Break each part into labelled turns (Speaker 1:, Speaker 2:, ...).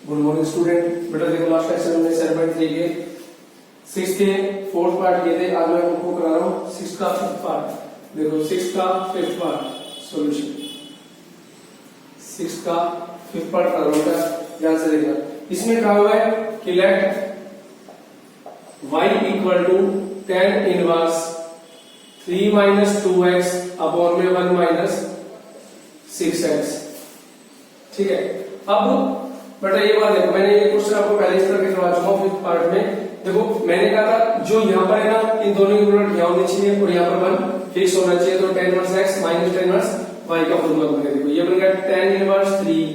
Speaker 1: Good morning student. बेटा देखो last lecture में 7.3 के 6 के 4th पार्ट किए थे। आज मैं आपको करा रहा हूँ 6 का 5th पार्ट। देखो 6 का 5th पार्ट सॉल्यूशन, 6 का 5th पार्ट करा रहा हूँ, ध्यान से देखना। इसमें कहा हुआ है कि let y equal to tan inverse 3 minus 2x upon में 1 माइनस 6x। ठीक है, अब बेटा ये बात देखो, मैंने ये क्वेश्चन आपको पहले इस तरह करवा चुका हूं 5th पार्ट में। देखो मैंने कहा था जो यहाँ पर है ना, इन दोनों की प्रोडक्ट यहाँ होनी चाहिए और यहाँ पर 1 फिक्स होना चाहिए। तो tan inverse x minus tan inverse y का फॉर्मूला बन गया। देखो ये बन गया tan inverse 3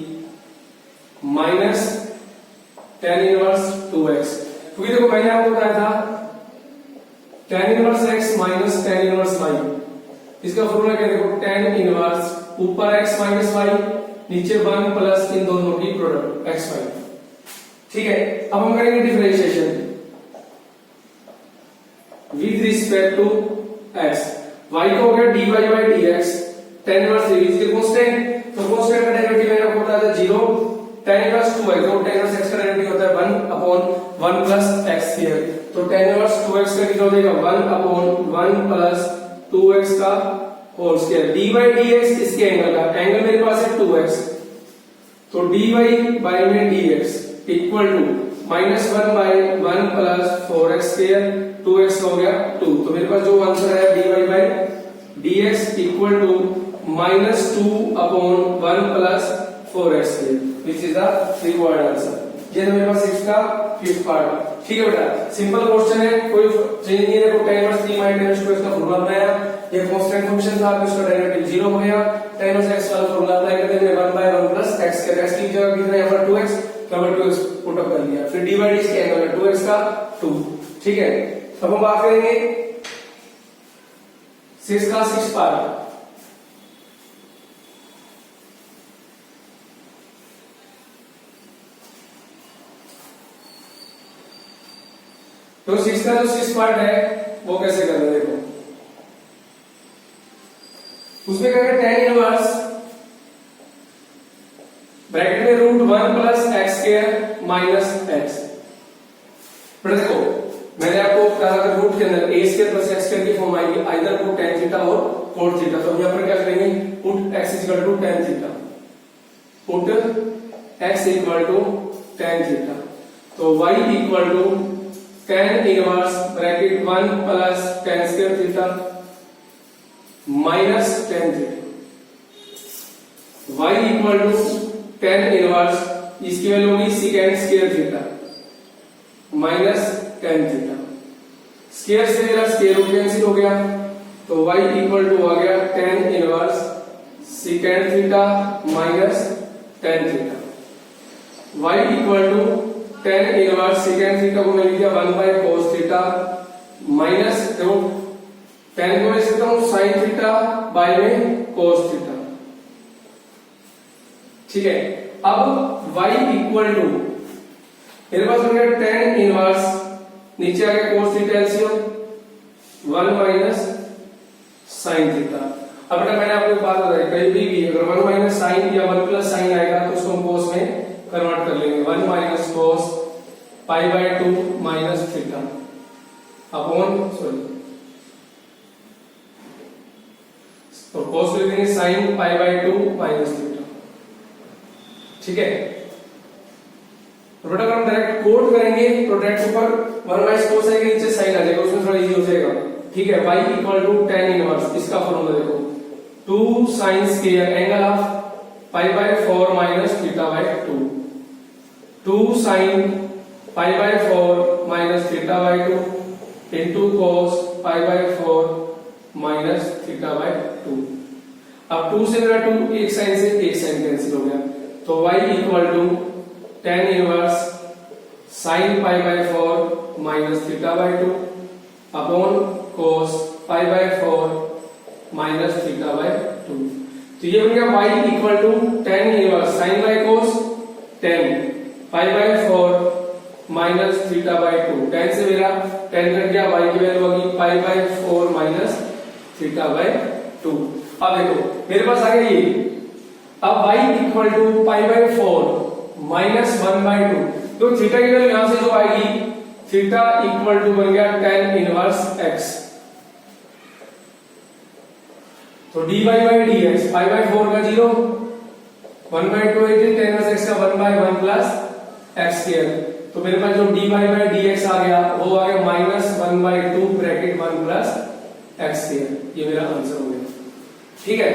Speaker 1: minus tan inverse 2x। क्योंकि देखो मैंने आपको बताया था tan inverse x minus tan inverse y, इसका फॉर्मूला क्या है? देखो tan इनवर्स ऊपर x माइनस y, नीचे 1 प्लस इन दोनों की प्रोडक्ट x y। ठीक है, अब हम करेंगे differentiation with respect to x। y का हो गया dy by dx, tan inverse 3 is constant, तो कांस्टेंट का डेरिवेटिव मैंने आपको बताया था 0। tan इनवर्स 2x, तो tan इनवर्स x का डेरिवेटिव होता है 1 अपॉन 1 प्लस x स्क्वायर। तो tan इनवर्स 2x का कितना हो जाएगा? 1 अपॉन 1 प्लस 2x का होल स्क्वायर। dy dx इसके एंगल का, एंगल मेरे पास है 2x, तो dy बाय में dx equal to minus 1 by 1 plus 4x square, 2x हो गया 2। तो मेरे पास जो आंसर है dy by dx equal to minus 2 upon 1 plus 4x square, which is the required answer. ये है मेरे पास 6 का 5th पार्ट। ठीक है बेटा, सिंपल क्वेश्चन है, कोई चेंज नहीं है। देखो tan inverse 3 minus tan inverse का फॉर्मूला बनाया, ये कांस्टेंट फंक्शन था, तो इसका डेरिवेटिव 0 हो गया। tan इनवर्स x वाला फॉर्मूला अप्लाई करते हैं 1 बाय 1 प्लस x के, x की जगह कितना है? 2x, तो हमने 2x पुट अप कर लिया। फिर dy dx के एंगल है 2x का 2। ठीक है, अब हम बात करेंगे 6 का 6th पार्ट। तो 6 का जो 6th पार्ट है वो कैसे करना है? देखो उसमें क्या है? tan इनवर्स ब्रैकेट में root 1 plus x square minus x। पर देखो मैंने आपको कहा था रूट के अंदर a square plus x square की फॉर्म आएगी, आइदर पुट tan थीटा और cot थीटा। तो यहां पर क्या करेंगे? Put x equal to tan theta, put x equal to tan theta. तो y equal to tan inverse bracket 1 plus tan square theta minus tan theta, y equal to tan inverse, इसकी value होगी second square theta minus tan theta. Square से मेरा square root cancel हो गया, तो y equal to आ गया tan inverse second theta minus tan theta. y equal to tan inverse second theta को मैं लिख दिया 1 बाय cos थीटा माइनस, देखो tan को मैं लिख सकता हूं sin थीटा बाय में cos थीटा। ठीक है, अब y इक्वल टू मेरे पास हो गया tan इनवर्स, नीचे आ गया cos theta LCM 1 minus sin theta. अब बेटा मैंने आपको एक बात बताई, कहीं भी अगर 1 माइनस sin या 1 प्लस sin आएगा तो उसको हम cos में कन्वर्ट कर लेंगे। 1 minus cos pi by 2 minus theta upon तो cos लिख देंगे sin pi by 2 minus theta. ठीक है, तो बेटा अगर हम डायरेक्ट कोट करेंगे तो डायरेक्ट ऊपर 1 माइनस cos आएगा, नीचे sin आ जाएगा, उसमें थोड़ा इजी हो जाएगा। ठीक है, y equal to tan inverse, इसका फॉर्मूला देखो 2 sin square angle of pi by 4 minus theta by 2, 2 sin pi by 4 minus theta by 2 into cos pi by 4 minus theta by 2। अब 2 से मेरा 2 एक साइन से एक साइन कैंसिल हो गया, तो y equal to tan inverse sin pi by 4 minus theta by 2 upon cos pi by 4 minus theta by 2। तो ये बन गया y equal to tan inverse sin by cos tan pi by 4 minus theta by 2। tan से मेरा tan cut गया, y की value होगी pi by 4 minus theta by 2। अब देखो मेरे पास आ गया ये, अब y equal to pi by 4 -1/2। तो थीटा की वैल्यू यहां से जो आएगी, थीटा इक्वल टू बन गया tan इनवर्स x। तो dy by dx, pi by 4 का 0, 1/2 tan इनवर्स x का 1/1 प्लस x स्क्वायर। तो मेरे पास जो dy बाई dx आ गया वो आ गया -1/2 ब्रैकेट 1 प्लस x स्क्वायर। ये मेरा आंसर हो गया, ठीक है।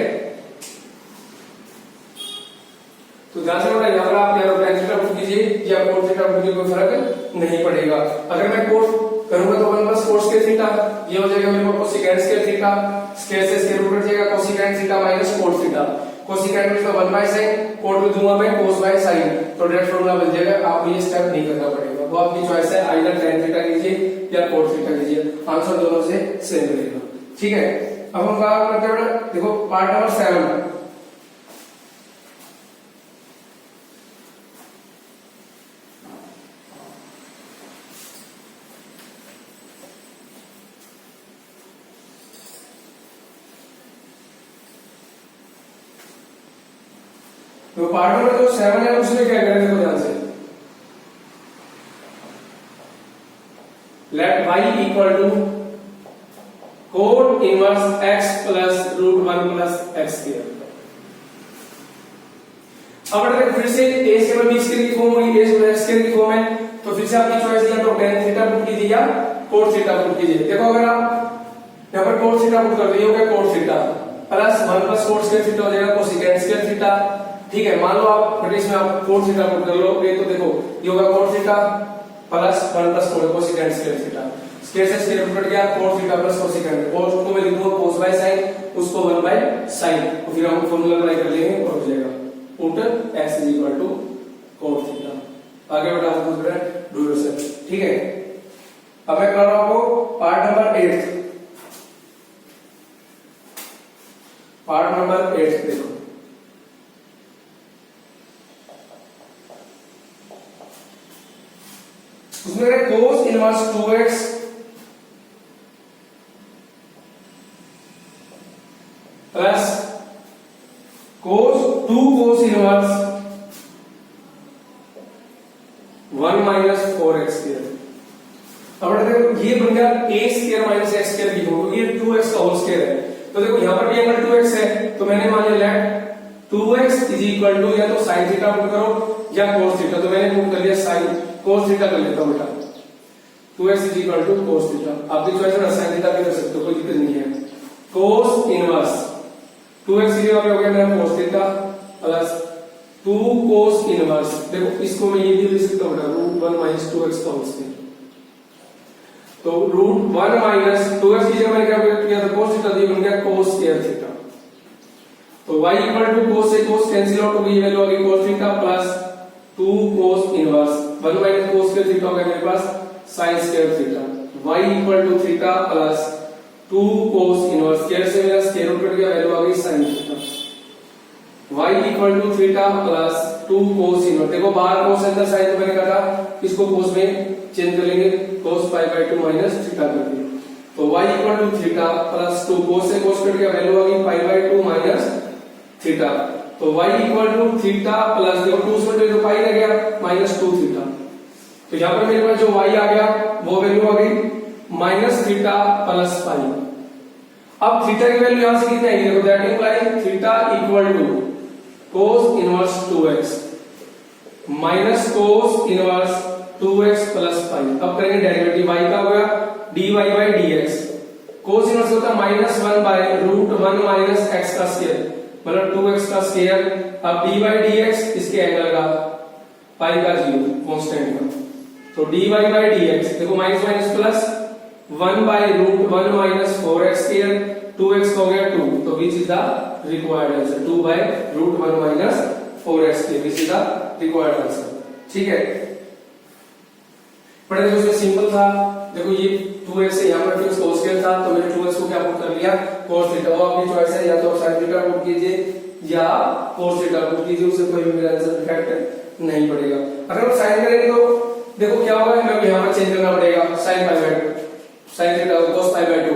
Speaker 1: तो ध्यान से बड़ा यहाँ पर आप या tan थीटा पुट कीजिए या cos थीटा पुट कीजिए, कोई फर्क नहीं पड़ेगा। अगर मैं cos करूंगा तो 1 प्लस cos स्क्वायर थीटा, ये हो जाएगा मेरे पास कोसिकेंट स्क्वायर थीटा, स्क्वायर से स्क्वायर रूट कट जाएगा, cosecant theta minus cos theta, cosecant में तो 1/sin, कोट में दूंगा मैं cos बाय sin, तो डायरेक्ट फॉर्मूला बन जाएगा। आपको ये स्टेप नहीं करना पड़ेगा, वो आपकी चॉइस है, आइदर tan थीटा कीजिए या cos थीटा कीजिए, आंसर दोनों से सेम रहेगा, ठीक है। अब हम बात करते हैं, देखो पार्ट नंबर 7। तो पार्ट नंबर जो 7 है उसमें क्या करें, देखो ध्यान से, let y equal to cot inverse x plus root 1 plus x square. अब अगर फिर से a से b स्क्वायर की फॉर्म होगी, a से x स्क्वायर की फॉर्म है, तो फिर से आपकी चॉइस है तो tan थीटा पुट कीजिए या cos थीटा पुट कीजिए। देखो अगर आप यहां पर cos थीटा पुट कर दिए हो क्या, cos theta plus 1 plus cos square theta हो जाएगा कोसिकेंट स्क्वायर थीटा, ठीक है। मान लो आप ब्रिटिश में आप cos थीटा पुट कर लोगे तो देखो ये होगा cos theta plus 1 plus cosecant square theta, square से स्क्वायर रूट कट गया, cos theta plus cosecant, cos को मैं लिखूंगा cos बाय sin, उसको 1 बाय sin, तो फिर हम फार्मूला अप्लाई कर लेंगे और हो जाएगा put x equal to cos theta. आगे बढ़ा हम दूसरा डू योरसेल्फ, ठीक है। अब मैं कर रहा हूं आपको पार्ट नंबर 8, पार्ट नंबर 8 देखो, उसमें cos inverse 2x plus cos inverse 1 minus 4x square. अब देखो ये बन गया a square minus x square की होगी, ये 2x का होल स्क्वायर है। तो देखो यहां पर भी एंगल 2x है, तो मैंने मान लिया late 2x is equal to या तो sin थीटा पुट करो या cos थीटा, तो मैंने पुट कर लिया sin cos थीटा कर लेता हूं बेटा, 2x is equal to cos theta. आपकी चॉइस है, sin थीटा भी कर सकते हो, कोई दिक्कत नहीं है। cos इनवर्स 2x की जगह पे हो गया मेरा cos theta plus 2 cos inverse, देखो इसको मैं ये भी लिख सकता हूं बेटा रूट 1 माइनस 2x का होल स्क्वायर, तो रूट 1 माइनस 2x की जगह मैंने क्या किया था cos थीटा दी, बन गया cos स्क्वायर थीटा। तो y इक्वल टू cos से cos कैंसिल आउट हो गई, वैल्यू आ गई cos theta plus 2 cos inverse 1 minus cos square theta हो गया मेरे पास sin square theta, y equal to theta plus 2 cos inverse, square से मेरा स्क्वायर रूट कट गया, वैल्यू आ गई sin theta, y equal to theta plus 2 cos inverse, देखो बाहर cos अंदर sin, तो मैंने कहा था इसको cos में चेंज कर लेंगे, cos pi by 2 minus theta कर दिया, तो y equal to theta plus 2 cos से cos कट गया, वैल्यू आ गई पाई बाय 2 माइनस थीटा, तो y equal to theta plus देखो 2 से तो पाई रह गया माइनस 2 थीटा, तो यहां पर मेरे पास जो y आ गया वो वैल्यू आ गई माइनस थीटा प्लस पाई। अब थीटा की वैल्यू यहां से कितनी आएगी, देखो that imply theta equal to cos inverse 2x minus cos inverse 2x plus pi. अब करेंगे डेरिवेटिव, y का हो गया dy by dx, cos inverse होता है minus 1 by root 1 minus x का स्क्वायर मतलब 2x का स्क्वायर, अब dy बाई dx इसके एंगल का पाई का 0 कांस्टेंट का, तो dy बाई dx देखो minus minus plus 1 by root 1 minus 4x square, 2x का हो गया 2, तो which is the required answer, 2 by root 1 minus 4x square, which is the required answer, ठीक है। पढ़े देखो इसमें सिंपल था, देखो ये 2x से यहां पर फिक्स cos स्क्वायर था, तो मैंने 2x को क्या पुट कर लिया cos थीटा, वो आपकी चॉइस है, या तो sin थीटा पुट कीजिए या cos थीटा पुट कीजिए, उससे कोई भी मेरा आंसर इफेक्ट नहीं पड़ेगा। अगर हम sin करेंगे तो देखो क्या होगा, हमें यहां पर चेंज करना पड़ेगा sin pi by 2 sin theta cos pi by 2,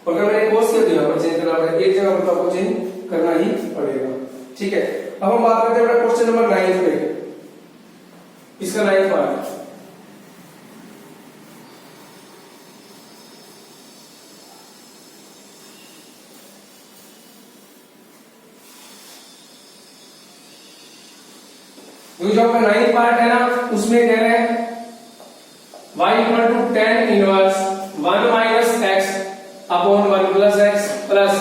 Speaker 1: और अगर मैंने cos किया तो यहां पर चेंज करना पड़ेगा, एक जगह पर आपको चेंज करना ही पड़ेगा, ठीक है। अब हम बात करते हैं क्वेश्चन नंबर 9 पे, इसका 9th पार्ट। जो आपका 9th पार्ट है ना, उसमें कह रहे हैं y equal to tan inverse 1 minus x upon 1 plus x plus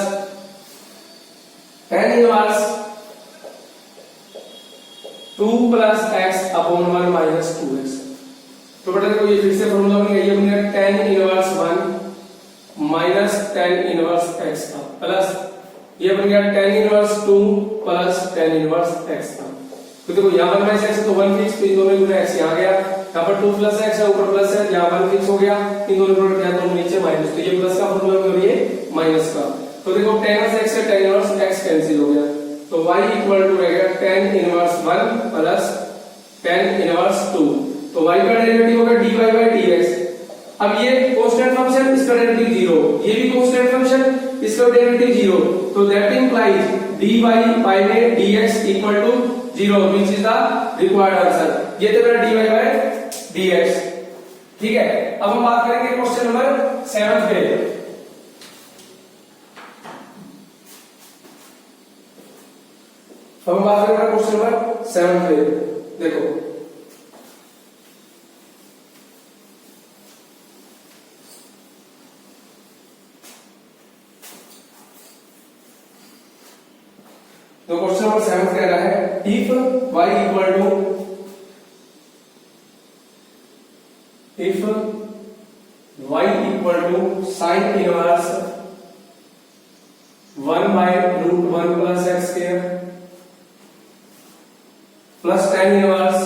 Speaker 1: tan inverse 2 plus x upon 1 minus 2x। तो बेटा देखो ये फिर से फॉर्मूला बन गया, ये बन गया tan inverse 1 minus tan inverse x का प्लस ये बन गया tan inverse 2 plus tan inverse x का। तो देखो यहाँ 1 माइनस x तो 1 फिक्स, तो इन दोनों गुना x यहाँ गया, यहाँ पर 2 प्लस x है, ऊपर प्लस है, यहाँ 1 फिक्स हो गया, इन दोनों प्रोडक्ट यहाँ दोनों नीचे माइनस, तो ये प्लस का फॉर्मूला और ये माइनस का। तो देखो tan इनवर्स x से tan इनवर्स x कैंसिल हो गया, तो y इक्वल टू रहेगा tan inverse 1 plus tan inverse 2, तो y का डेरिवेटिव होगा dy बाय dx। अब ये कांस्टेंट फंक्शन, इसका डेरिवेटिव 0, ये भी कांस्टेंट फंक्शन, इसका डेरिवेटिव 0, तो दैट इंप्लाइज dy बाय में dx equal to 0 which is the required answer. ये तो मेरा dy बाय dx, ठीक है। अब हम बात करेंगे क्वेश्चन नंबर 7 पे। अब हम बात करेंगे क्वेश्चन नंबर 7 पे। देखो तो क्वेश्चन नंबर 7 कह रहा है if y equal to sin inverse 1 by root 1 plus x square plus tan inverse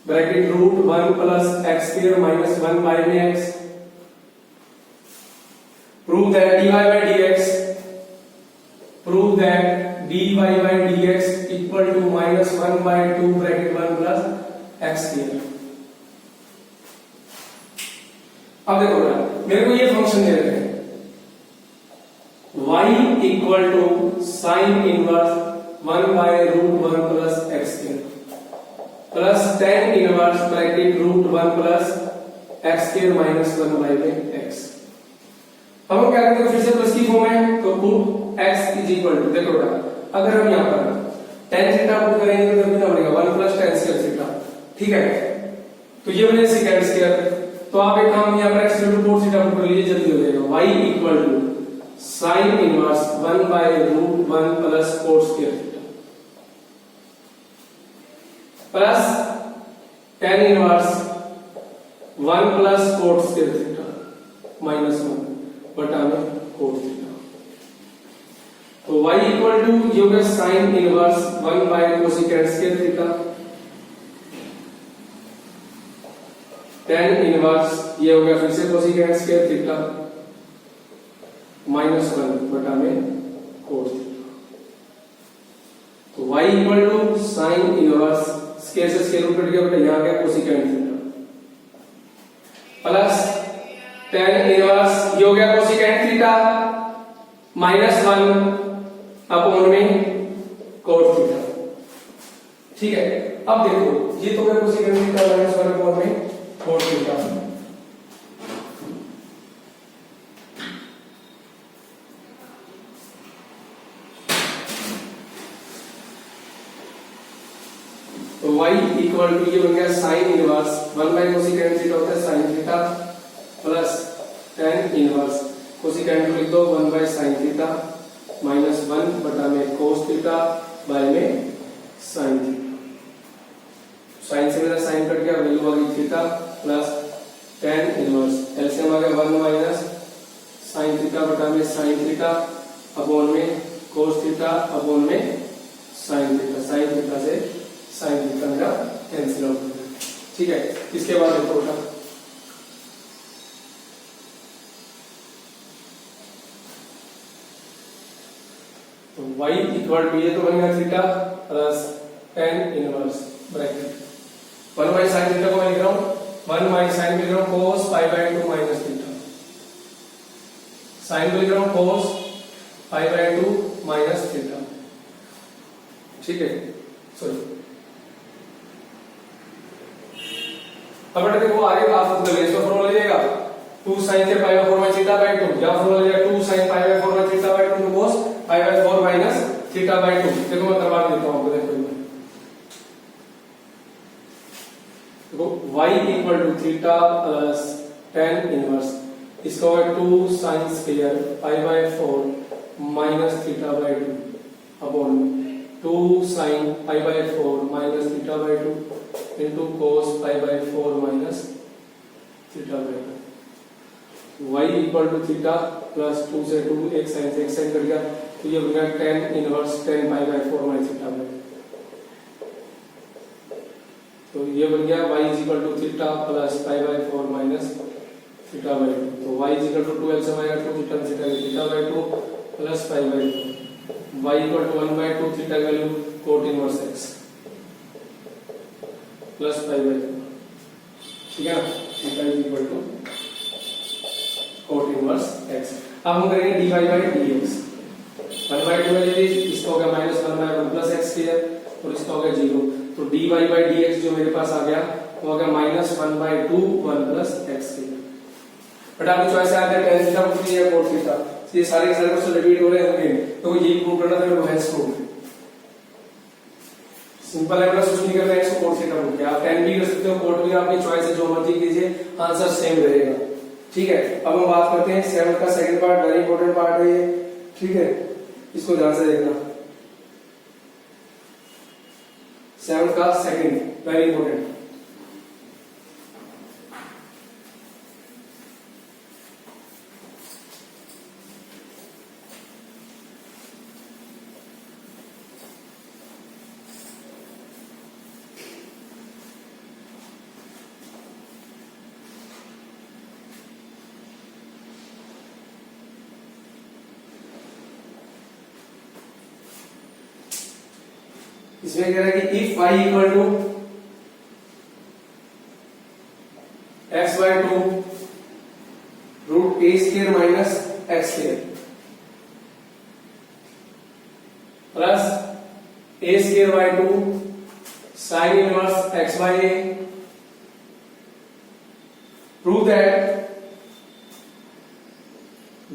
Speaker 1: bracket root 1 plus x square minus 1 by में x, prove that dy by dx prove that dy by dx equal to minus 1 by 2 bracket 1 plus x square। अब देखो ना, मेरे को ये function दे रखे हैं y equal to sine inverse 1 by root 1 plus x square plus tan inverse bracket root 1 plus x square minus 1 by x। अब हम क्या करेंगे, फिर से प्लस की फॉर्म है, तो put x is equal to, देखो बेटा अगर हम यहाँ पर tan थीटा पुट करेंगे तो कितना बनेगा 1 प्लस tan स्क्वायर थीटा, ठीक है। तो ये बने सेकंड स्क्वायर, तो आप एक काम यहाँ पर x equal to cos theta put कर लीजिए, जल्दी हो जाएगा। y equal to sine inverse 1 by root 1 plus cos square theta plus tan inverse 1 plus cos square theta minus 1 बटा में cos थीटा। तो y इक्वल टू ये होगा sine inverse 1 by cosecant square theta, tan inverse ये होगा फिर से cosecant square theta minus 1 बटा में cos थीटा। तो y equal to sine inverse square से स्क्वायर रूट कट गया बेटा, यहाँ गया cosecant theta plus tan inverse ये हो गया कोसेकेंट थीटा माइनस 1 अपॉन में cos थीटा, ठीक है। अब देखो ये तो गया कोसेकेंट थीटा माइनस 1 अपॉन में cos थीटा, तो y इक्वल टू ये बन गया sine inverse 1 by cosecant theta होता है sine theta plus tan inverse cosecant को लिख दो 1 बाय साइन थीटा माइनस 1 बटा में cos थीटा बाय में साइन थीटा। साइन से मेरा साइन कट गया, वैल्यू आ गई theta plus tan inverse LCM आ गया 1 माइनस साइन थीटा बटा में साइन थीटा अपॉन में cos थीटा अपॉन में साइन थीटा। साइन थीटा से साइन थीटा मेरा कैंसिल आउट हो गया, ठीक है। इसके बाद देखो बेटा तो y इक्वल टू ये तो बनेगा theta plus tan inverse bracket 1 by sin theta को मैं लिख रहा हूं 1 बाय sin लिख रहा हूं cos pi by 2 minus theta, sin को लिख रहा हूं cos pi by 2 minus theta, ठीक है। सॉरी अब बेटा देखो आगे का आप मतलब इसका फॉर्मूला ले जाएगा 2 sin के pi by 4 minus theta by 2 या फॉर्मूला ले जाएगा 2 sin pi by 4 minus theta by 2 cos pi by 4 minus theta by 2। देखो मैं करवा देता हूं आपको, देखो y equal to theta plus tan inverse इसका होगा 2 sin square pi by 4 minus theta by 2 upon 2 sin pi by 4 minus theta by 2 into cos pi by 4 minus theta by 2। y equal to theta plus 2 से 2 एक sin से एक sin cut गया तो ये बन गया tan inverse tan pi by 4 minus theta by 2। तो ये बन गया y is equal to theta plus pi by 4 minus theta by 2। तो y is equal to 2 l से आएगा 2 theta theta theta by 2 plus pi by 2 y equal to 1 by 2 theta का value cot inverse x plus pi by 2। ठीक है ना, theta is equal to cot inverse x। अब हम करेंगे dy by dx 1 by 2 है, इसका हो गया minus 1 by 1 plus x square और इसका हो गया 0। तो dy बाय dx जो मेरे पास आ गया वो हो गया minus 1 by 2 1 plus x square. But आपकी चॉइस है tan थीटा पूछ लिया cot थीटा, ये सारे के सारे क्वेश्चन रिपीट हो रहे होंगे तो ये प्रूव करना था मेरे हेल्स प्रूफ। सिंपल है बेटा, कुछ नहीं करना है, इसको cot थीटा प्रूव किया। आप tan भी कर सकते हो cot भी, आपकी चॉइस है, जो मर्जी कीजिए आंसर सेम रहेगा। ठीक है, अब हम बात करते हैं 7 का second part, very important part है ये। ठीक है, इसको ध्यान से देखना। 7 का सेकंड वेरी इंपॉर्टेंट। इसमें कह रहा है कि if y equal to x by 2 root a square minus x square plus a square by 2 sine inverse x by a, prove that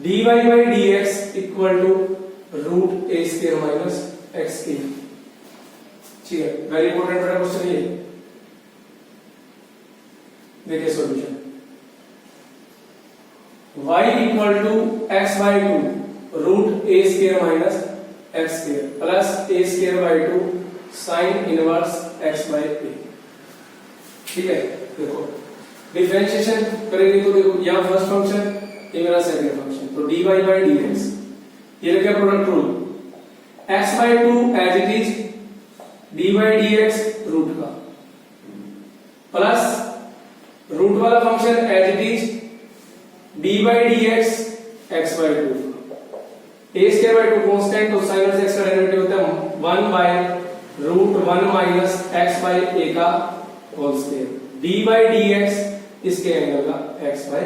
Speaker 1: dy by dx equal to root a square minus x square. ठीक है, very important बेटा question ये। देखिए solution, y equal to x by 2 root a square minus x square plus a square by 2 sine inverse x by a। ठीक है, देखो differentiation करेंगे तो देखो यहाँ फर्स्ट फंक्शन, ये मेरा सेकंड फंक्शन, तो dy बाय dx ये लग गया product rule. x by 2 as it is dy dx root का प्लस रूट वाला function as it is dy dx x by 2। a square by 2 constant, तो sin inverse x का derivative होता है 1 by root 1 minus x by a का whole square. dy dx इसके angle का x by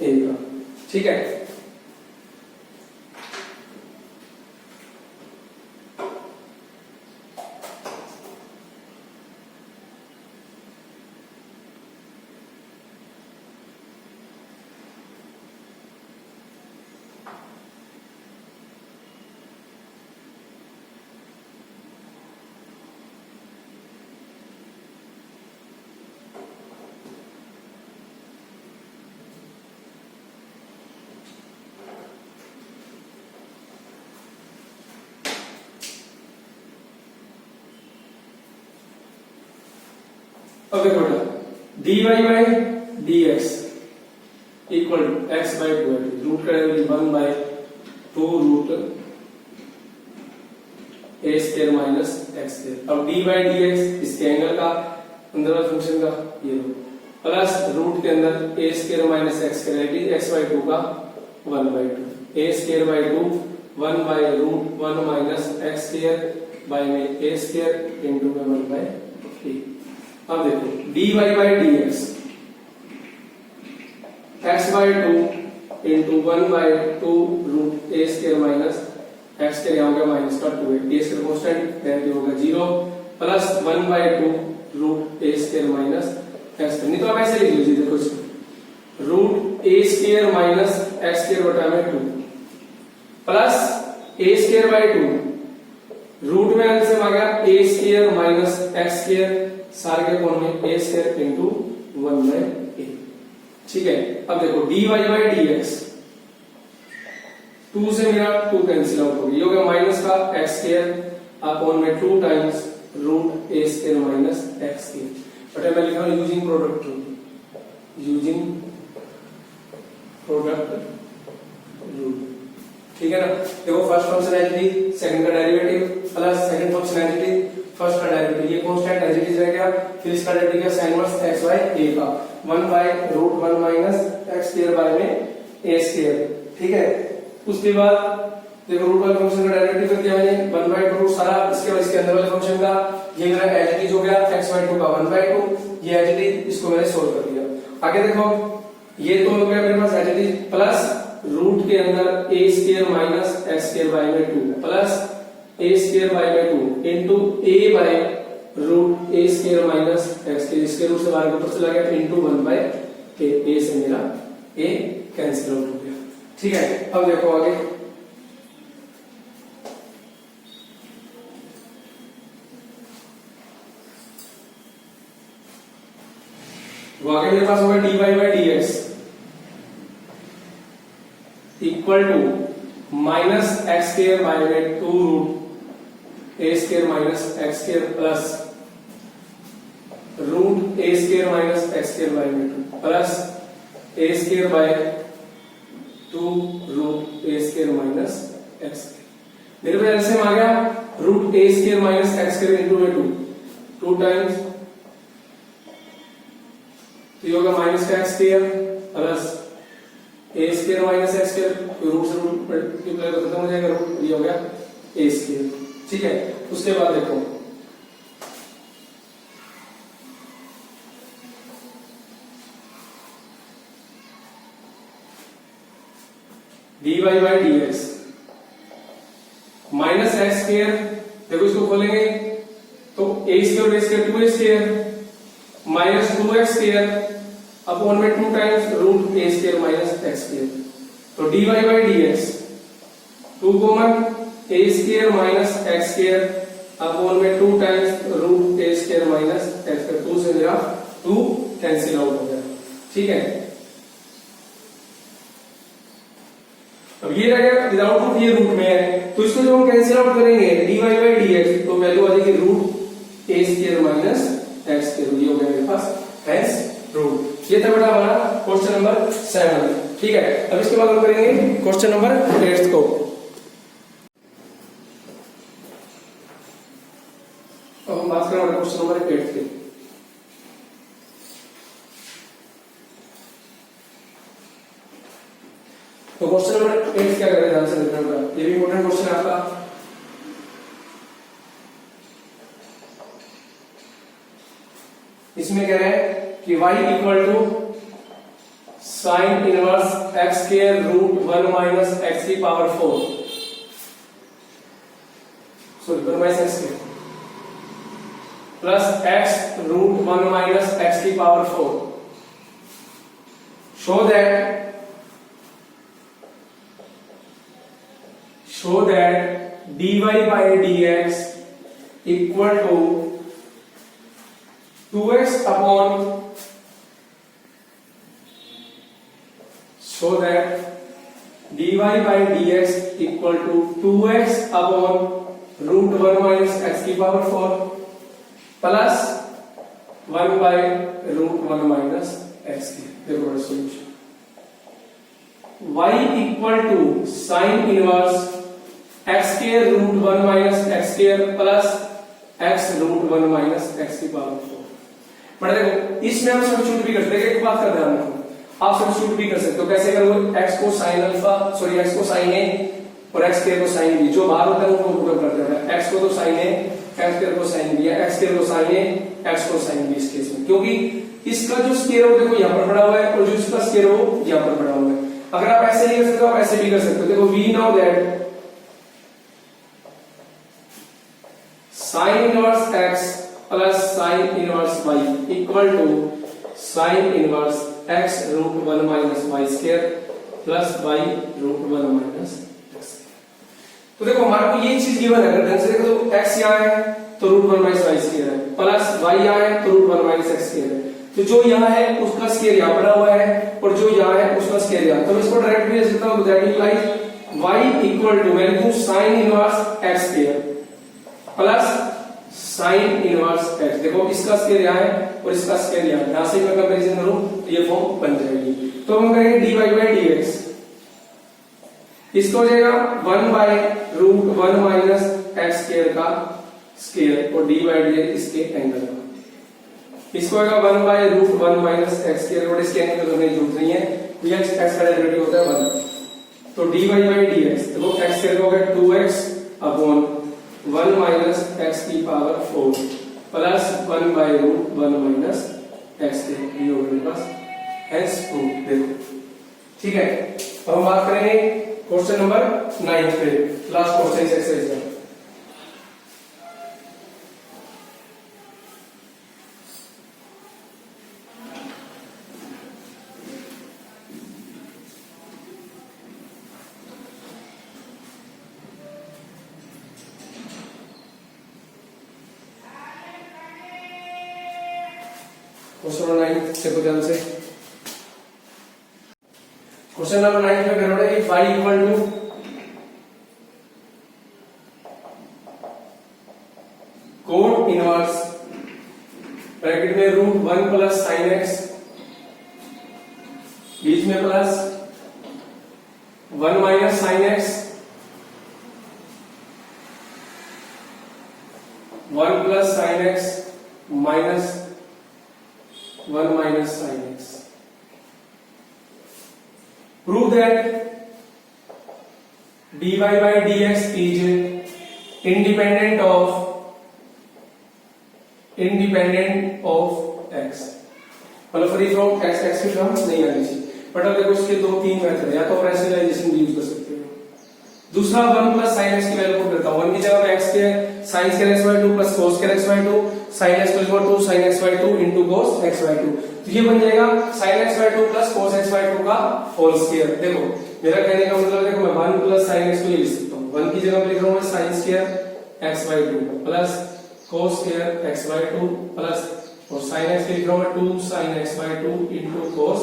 Speaker 1: a का। ठीक है, अब देखो बेटा dy by dx equal to x by 2 root करेंगे 1 by 2 root a square minus x square. अब dy बाय dx इसके एंगल का अंदर वाला फंक्शन का ये प्लस रूट के अंदर a square minus x square x by 2 का 1 by 2 a square by 2 1 by root 1 minus x square by में a स्क्वायर इनटू में 1 बाय 3। अब देखो dy by dx x by 2 into 1 by 2 root a square minus x square यहाँ हो गया minus का 2 a square constant derivative होगा 0 plus 1 by 2 root a square minus x, नहीं तो आप ऐसे लिख लीजिए, देखो इसको root a square minus x square बटा में 2 plus a square by 2 root में एलसीएम आ गया a square minus x square सारे के कोण में a square into 1 by a. ठीक है, अब देखो dy बाय dx 2 से मेरा 2 कैंसिल आउट हो गया, ये हो गया माइनस का एक्स स्क्वायर अपॉन में 2 times root a square minus x square, but मैं लिखा हूं using product rule, using product rule. ठीक है ना, देखो फर्स्ट फंक्शन एज सेकंड का derivative plus second function as first का डेरिवेटिव, ये कांस्टेंट एज इट इज रह गया, फिर इसका derivative sin inverse x by a का 1 by root 1 minus x square by में a स्क्वायर। ठीक है, उसके बाद देखो रूट वाले फंक्शन का डेरिवेटिव कर दिया मैंने 1 बाय रूट सारा, इसके बाद इसके अंदर वाले फंक्शन का ये मेरा एज इट इज हो गया x बाय 2 का 1 बाय 2, ये एज इट इज इसको मैंने सोल्व कर दिया। आगे देखो ये तो हो गया मेरे पास as it is plus root के अंदर a square minus x square by में 2 प्लस a स्क्वायर बाय में 2 into a by root a square minus x के इसके रूट से बाहर ऊपर चला गया इनटू 1 बाय a से मेरा a कैंसिल आउट हो गया। ठीक है, अब देखो आगे वो आगे मेरे पास होगा dy by dx equal to minus x square by में 2 root a square minus x square plus root a square minus x square by में 2 plus a square by 2 root a square minus x square. मेरे पास LCM आ गया root a square minus x square into में 2 times, तो ये होगा minus का x square plus a square minus x square, root से रूट मल्टीप्लाई तो खत्म हो जाएगा, रूट ये हो गया ए स्क्वायर। ठीक है, उसके बाद देखो dy by dx minus x square, देखो इसको खोलेंगे तो a square a square 2 square minus 2x square upon में 2 times root a square minus x square, तो dy by dx 2 common a square minus x square upon में 2 times root a square minus x square, 2 से मेरा 2 cancel out हो गया। ठीक है, अब ये रह गया विदाउट रूट, ये रूट में है तो इसको जब हम कैंसिल आउट करेंगे dy बाय dx तो वैल्यू आ जाएगी root a square minus x square, ये हो गया मेरे पास हेंस रूट। ये था बेटा हमारा क्वेश्चन नंबर 7। ठीक है, अब इसके बाद हम करेंगे क्वेश्चन नंबर 8 को। अब हम बात करेंगे क्वेश्चन नंबर 8 की। तो क्वेश्चन नंबर 8 क्या करें, ध्यान से देखना, ये भी इंपॉर्टेंट क्वेश्चन है आपका। इसमें कह रहे हैं कि y equal to sine inverse x square root 1 minus x की power 4, sorry 1 minus x square plus x root 1 minus x की power 4, show that dy by dx equal to 2x upon, so that dy by dx equal to 2x upon root 1 minus x की power 4 plus 1 by root 1 minus x की। देखो solution y equal to sin inverse x square root 1 minus x square plus x root 1 minus x की power 4। But देखो इसमें हम substitute भी कर सकते हैं, एक बात का ध्यान रखो, आप सब्स्टिट्यूट भी कर सकते हो। कैसे करोगे, x को sin अल्फा, सॉरी x को sin a और x स्क्वायर को sin b, जो बाहर होता है उनको पुट करते हैं। x को तो sin a, x स्क्वायर को sin b, x स्क्वायर को sin a, x को sin b इस केस में, क्योंकि इसका जो स्क्वायर है देखो यहाँ पर पड़ा हुआ है और जो इसका स्क्वायर है वो यहाँ पर पड़ा हुआ है। अगर आप ऐसे नहीं कर सकते आप ऐसे भी कर सकते हो। देखो we know that sin inverse x plus sin इनवर्स y equal to sine inverse x root 1 minus y square plus y root 1 minus x। तो देखो हमारे को ये चीज गिवन है, अगर ढंग से देखो तो x यहाँ है तो रूट 1 माइनस वाई स्क्वायर है, प्लस y यहाँ है तो रूट 1 माइनस x स्क्वायर है। तो जो यहाँ है उसका स्क्वायर यहाँ पड़ा हुआ है और जो यहाँ है उसका स्क्वायर यहाँ, तो इसको डायरेक्ट भी लिख सकता हूं, that implies y equal to मैं लिखूं sine inverse x square plus sine inverse x। देखो इसका स्क्वायर यहाँ है और इसका स्क्वायर यहाँ, यहां से मैं कंपैरिजन करूं तो ये फॉर्म बन जाएगी। तो हम करेंगे dy by dx, इसको हो जाएगा 1 by root 1 minus x square का स्क्वायर और dy by dx इसके एंगल का, इसको होगा 1 by root 1 minus x square और इसके एंगल करने की जरूरत नहीं है, x का डेरिवेटिव होता है 1। तो dy by dx देखो x स्क्वायर का होगा 2x अपॉन 1 माइनस x की power 4 plus 1 by root 1 minus x square, ये होगा मेरे पास हेंस प्रूफ। देखो ठीक है, अब हम बात करेंगे क्वेश्चन नंबर 9 पे, लास्ट क्वेश्चन इस एक्सरसाइज का। क्वेश्चन नंबर 9 देखो ध्यान से। क्वेश्चन नंबर 9 में कह रहा है y equal to cot inverse bracket में रूट 1 प्लस साइन x, बीच में plus 1 minus sine x, 1 plus sine x minus 1 minus sin x. Prove that dy by dx is independent of x. मतलब free from x की term नहीं आनी चाहिए, but अब देखो इसके 2-3 मेथड है, या तो रैशनलाइजेशन भी यूज कर सकते हो। दूसरा 1 प्लस साइन x की वैल्यू पुट करता हूं, 1 की जगह मैं x के sin square x by 2 plus cos square x by 2 sin x equal to sin x by 2 into cos x by 2, तो ये बन जाएगा sin x by 2 plus cos x by 2 का होल स्क्वायर। देखो मेरा कहने का मतलब देखो मैं 1 प्लस sin x को ये लिख सकता हूं, 1 की जगह मैं लिख रहा हूं मैं sin square x by 2 plus cos square x by 2 plus और sin x लिख रहा हूं मैं 2 sin x by 2 into cos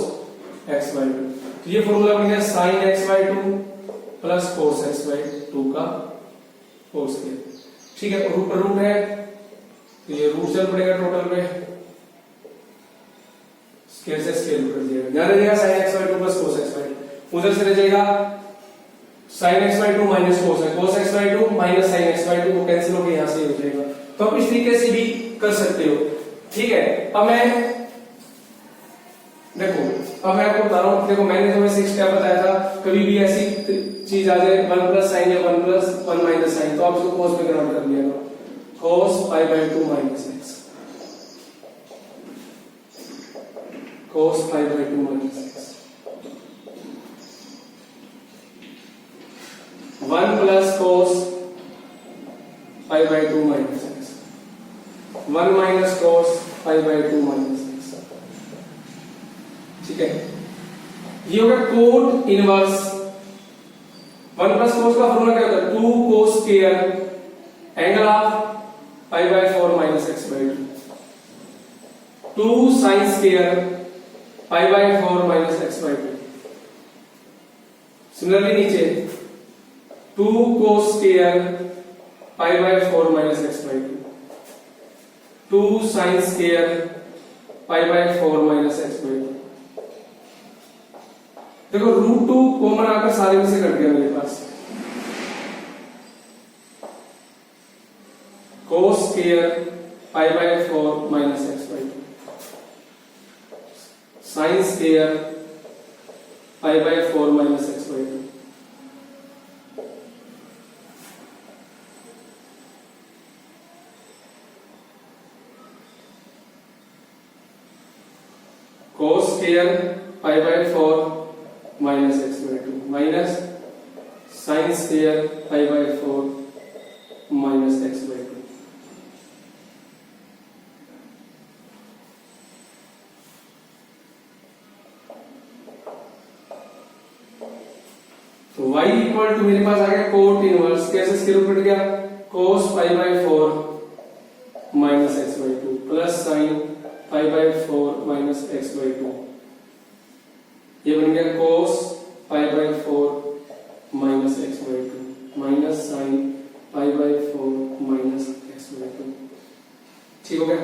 Speaker 1: x by 2, तो ये फार्मूला बन गया sin x by 2 plus cos x by 2 का होल स्क्वायर। ठीक है, ऊपर रूट है तो ये रूट चल पड़ेगा टोटल पे, स्क्वायर से स्क्वायर रूट कर दिया, ध्यान रखिएगा sin x by 2 plus cos x by 2, उधर से रह जाएगा sin x by 2 minus cos x by 2 minus sin x by 2 को कैंसिल होकर यहां से हो जाएगा। तो आप इस तरीके से भी कर सकते हो। ठीक है, अब मैं देखो अब मैं आपको बता रहा हूं, देखो मैंने तुम्हें 6 स्टेप बताया था, कभी भी ऐसी चीज आ जाए 1 प्लस साइन या 1 प्लस 1 माइनस साइन, तो आप इसको cos में कन्वर्ट कर लिया करो, cos pi by 2 minus x, cos pi by 2 minus x, 1 plus cos pi by 2 minus x, 1 minus cos pi by 2 minus x। ठीक है, ये होगा कोट इनवर्स 1 प्लस cos का फॉर्मूला क्या होता है 2 cos square angle of pi by 4 minus x by 2, 2 sin square pi by 4 minus x by 2। Similarly नीचे 2 cos square pi by 4 minus x by 2, 2 sin square pi by 4 minus x by 2। देखो root 2 common आकर सारे में से cut गया मेरे पास, cos square pi by 4 minus x by 2, sin square pi by 4 minus x by 2, cos square pi by 4 minus x by 2 minus sin square pi by 4 minus x by 2। तो y equal to मेरे पास आ गया cot inverse, कैसे square root cut गया, cos pi by 4 minus x by two plus sine pi by 4 minus x by two, ये बन गया cos pi by 4 minus x by two minus sine pi by 4 minus x by two. ठीक हो गया।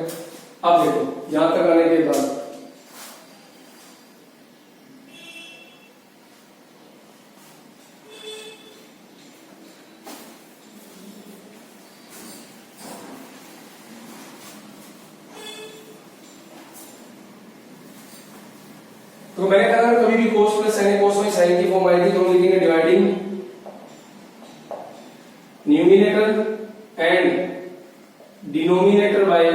Speaker 1: अब देखो यहां तक आने के बाद तो मैंने कहा कभी भी cos प्लस sin cos में sin की फॉर्म आएगी तो हम लिखेंगे dividing numerator and denominator by,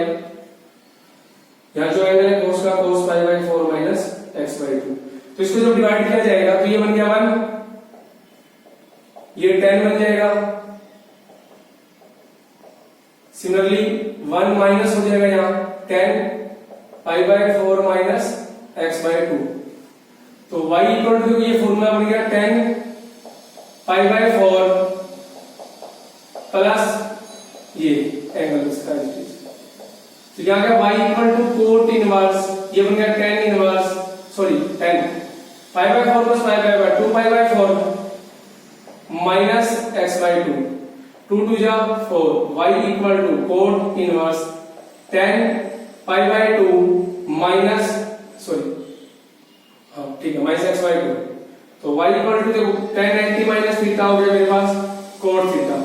Speaker 1: यहां जो एंगल है cos का cos pi by 4 minus x by 2, तो इसको जब डिवाइड किया जाएगा तो ये बन गया 1, ये 10 बन जाएगा। सिमिलरली 1 माइनस हो जाएगा यहां 10 pi by 4 minus x by 2, तो y इक्वल टू ये फॉर्मूला बन गया 10 पाई बाय 4 प्लस ये एंगल इसका, तो क्या गया y equal to cot inverse, ये बन गया 10 inverse, sorry 10 pi by 4 plus pi by 2 pi by 4 minus x by 2, 2 2 जा 4, y equal to cot inverse 10 pi by 2 minus, sorry हाँ ठीक है, माइनस एक्स बाई 2, तो y इक्वल टू देखो 10 90 minus theta हो गया मेरे पास कोट थीटा।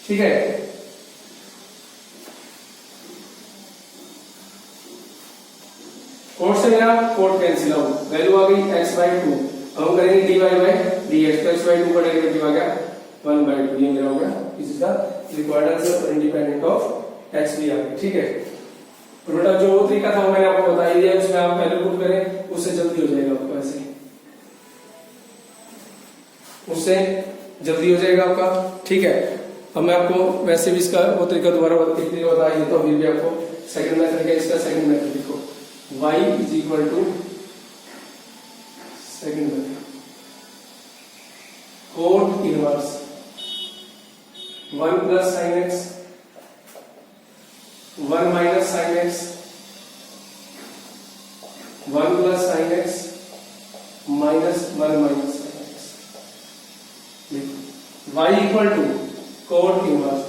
Speaker 1: ठीक है, कोट से मेरा कोट कैंसिल आउट, वैल्यू आ गई x बाई 2, अब हम करेंगे dy बाई dx, तो x बाई 2 का डेरिवेटिव आ गया 1 बाई 2, ये मेरा हो गया this is the required answer independent of x भी आ गया। ठीक है, तो बेटा जो तरीका था वो मैंने आपको बता ही दिया, उसमें आप पहले पुट करें उससे जल्दी हो जाएगा आपका, ऐसे उससे जल्दी हो जाएगा आपका। ठीक है, अब मैं आपको वैसे भी इसका वो तरीका दोबारा बता ही देता हूं, फिर भी आपको सेकंड मेथड क्या, इसका सेकंड मेथड लिखो, y is equal to second method cot inverse 1 plus sine x 1 minus sine x 1 plus sine x minus 1 minus sine x, y equal to cot inverse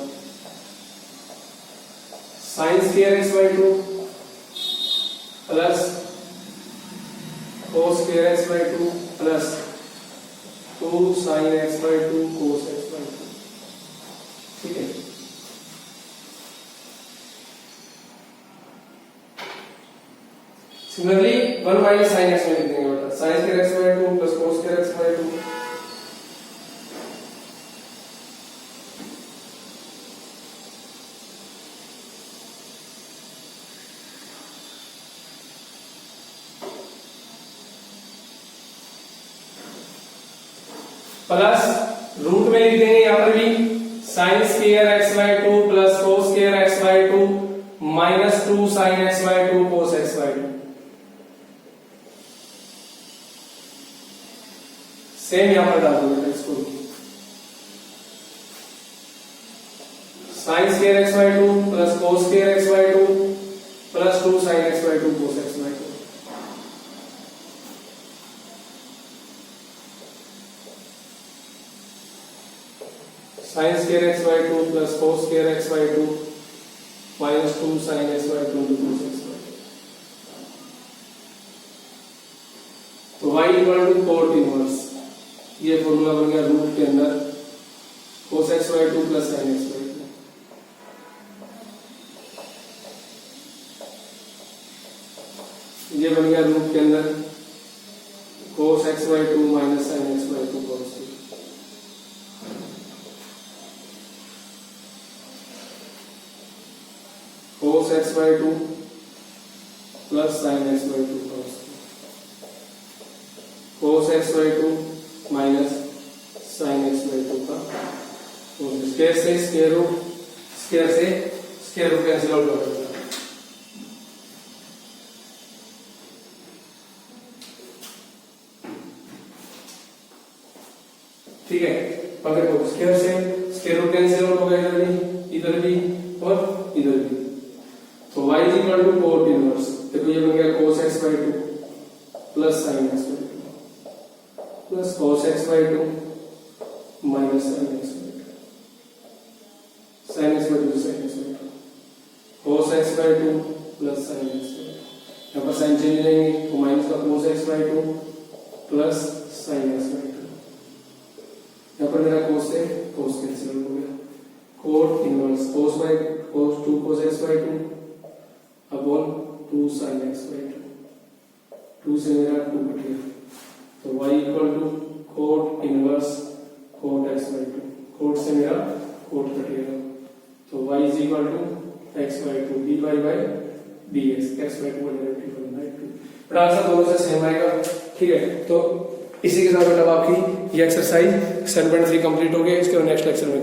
Speaker 1: sine square x by 2 plus cos square x by 2 plus 2 sine x by 2 cos x by 2। ठीक है, similarly 1 minus sine x में लिख देंगे बेटा, sine square x by 2 plus cos square x by 2, plus root में लिख देंगे यहां पर भी sine square x by 2 plus cos square x by 2 minus 2 sine x by 2 cos x by 2। Same यहां पर डाल दो इसको, sine square x by 2 plus cos square x by 2 plus 2 sine x by 2 cos x by 2। Sine square x by 2 plus cos square x by 2 minus 2 sine x by 2 cos x by 2। तो y equal to cot inverse, ये formula बन गया root के अंदर cos x by 2 plus sine x by 2, ये बन गया root के अंदर cos x by 2 minus sine x by 2 cos 2। cos x by 2 plus sin x by 2 cos 2, cos x by 2 minus sin x by 2 का square से square root cancel out हो जाएगा। ठीक है। अब देखो स्क्वायर से स्क्वायर रूट कैंसिल आउट हो गया, इधर भी और इधर भी। तो y is equal to cot inverse, देखो ये बन गया cos x by 2 plus sin x by 2 plus cos x by 2 minus sin x by 2, sin x by 2 sin x by 2, cos x by 2 plus sin x by 2। यहाँ पर sign change लेंगे तो minus का cos x by 2 plus sin x by 2। यहाँ पर मेरा cos से cos cancel हो गया, cot inverse cos by cos 2 cos x by 2 upon 2 sin x by 2, 2 से मेरा 2 कट गया, तो y equal to cot inverse cot x by 2, cot से मेरा कोट कट गया, तो y is equal to x by 2 dy by dx, x by 2 divided by 2। But answer दोनों से सेम आएगा, ठीक है। तो इसी के साथ मतलब आपकी ये एक्सरसाइज 7.3 कंप्लीट हो गया। इसके नेक्स्ट लेक्चर में